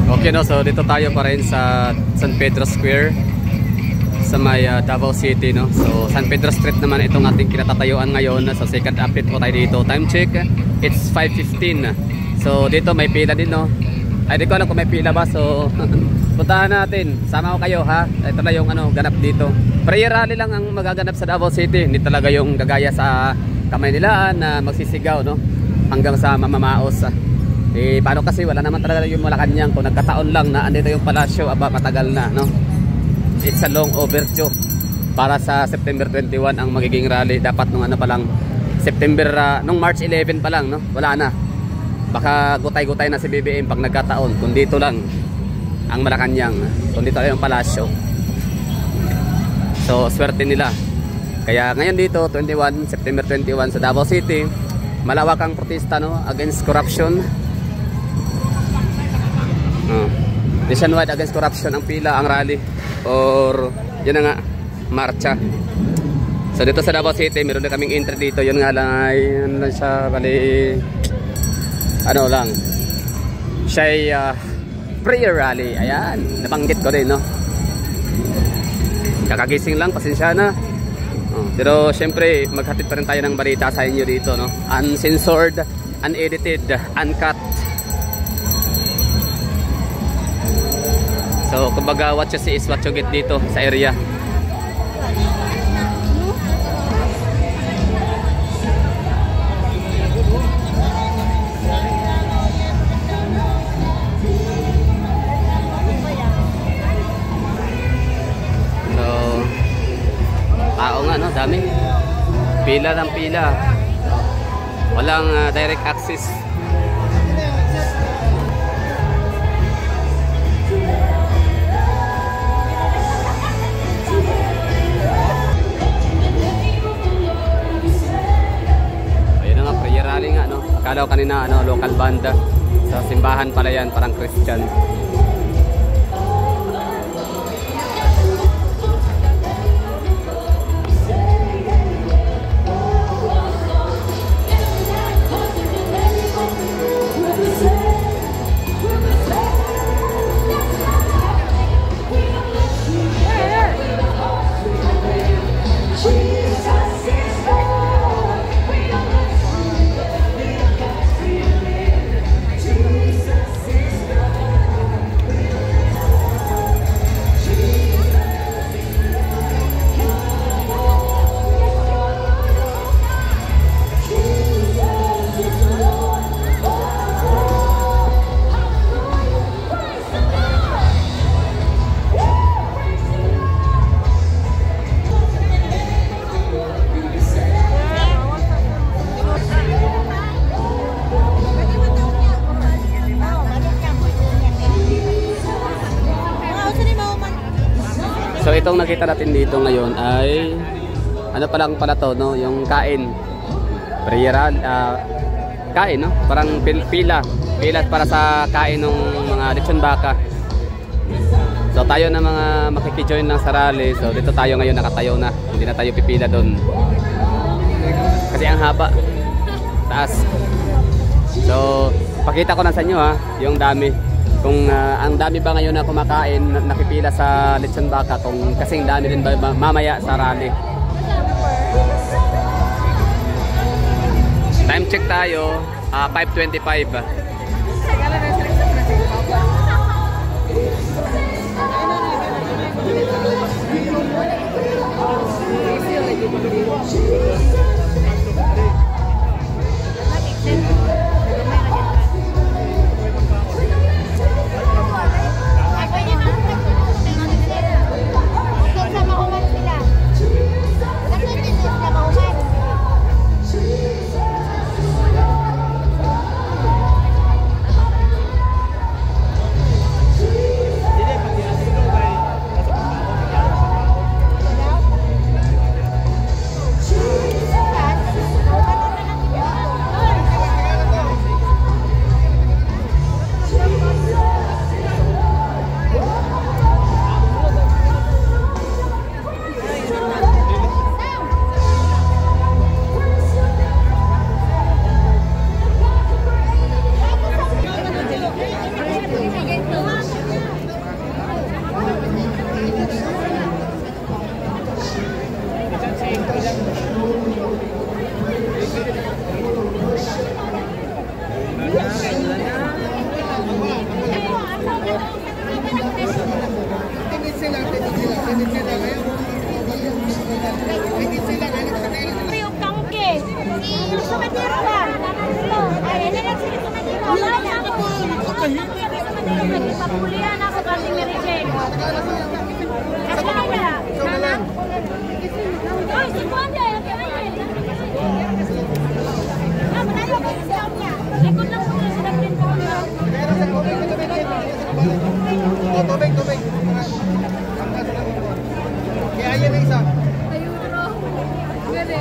Okay, no, so dito tayo pa rin sa San Pedro Square sa may Davao City, no. So San Pedro Street naman itong ating kinatatayuan ngayon. So second update po tayo dito. Time check, it's 5:15. So dito may pila din, no. Ay, di ko alam kung may pila ba. So puntahan natin. Sama ko kayo, ha. Ito na yung ganap dito. Prayer rally lang ang magaganap sa Davao City. Hindi talaga yung gagaya sa Kamaynilaan na magsisigaw, no, hanggang sa mamamaos. Eh, paano kasi wala naman talaga yung Malacanang. Kung nagkataon lang na andito yung palasyo, aba, matagal na, no? It's a long overdue. Para sa September 21 ang magiging rally. Dapat nung pa lang, September, nung March 11 pa lang, no? Wala na. Baka gutay-gutay na si BBM pag nagkataon. Kung dito lang ang Malacanang, kung dito lang yung palasyo. So, swerte nila. Kaya ngayon dito, September 21 sa Davao City, malawak ang protesta, no, against corruption. Nationwide against corruption ang pila, ang rally, or yun na nga, marcha. So dito sa Davao City meron na kaming entry dito. Yun nga lang ay ano lang siya, bali ano lang siya ay prayer rally. Ayan, nabanggit ko din, no. Kakagising lang, pasensya na. Pero syempre maghatid pa rin tayo ng balita sa inyo dito, no. Uncensored, unedited, uncut. So kumbaga what you see is what you get dito sa area. So tao nga, no, dami. Pila ng pila. Walang direct access. Nga, no? Akala ko kanina local banda sa simbahan pala yan, parang Christian. So itong nakita natin dito ngayon ay ano pa lang pala to, no, yung kain. Prayeral, kain, no? Parang pila para sa kain ng mga lechon baka. So tayo na mga makikijoin ng sarali. So dito tayo ngayon, nakatayo na. Hindi na tayo pipila doon. Kasi ang haba. Taas. So pakita ko na sa inyo, ha, yung dami. Kung ang dami ba ngayon na kumakain, nakipila sa lechon baka, kung kasing dami din ba mamaya sa rally. Time check tayo, 5:25. Papulian ako kasing na-reject. Kasi na niya. Ay, si Kwanda. Manalo ko sa sound niya. Likod lang po sa daplin ko. Tubig. Kaya yan na isa. Ayun, bro. Gari.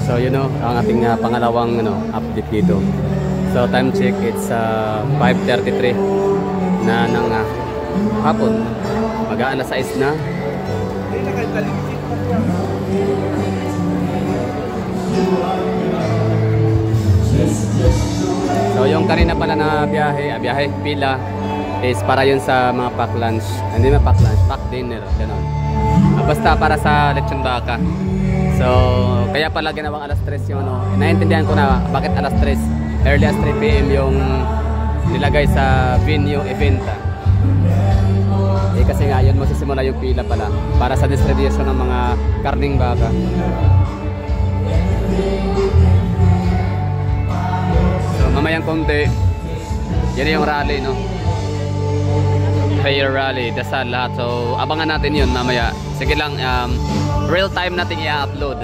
So you know, ang ating pangalawang update dito. So time check, it's 5:33 na ng hapon. Mag-aalas 6 na. You are kanina pala na biyahe, pila is para yun sa mga pack lunch. Hindi na pack lunch, pack dinner, ganun. Basta para sa lechon baka. So, kaya pala ginawang alas 3 yung ano. Naiintindihan ko na bakit alas 3. Early as 3 PM yung nilagay sa venue event. Kasi nga yun masisimula yung pila pala para sa distribution ng mga karning baka. So mamayang konti, yan yung rally, no? Prayer rally, dasal lahat. So abangan natin yun mamaya. Sige lang, real time natin i-upload.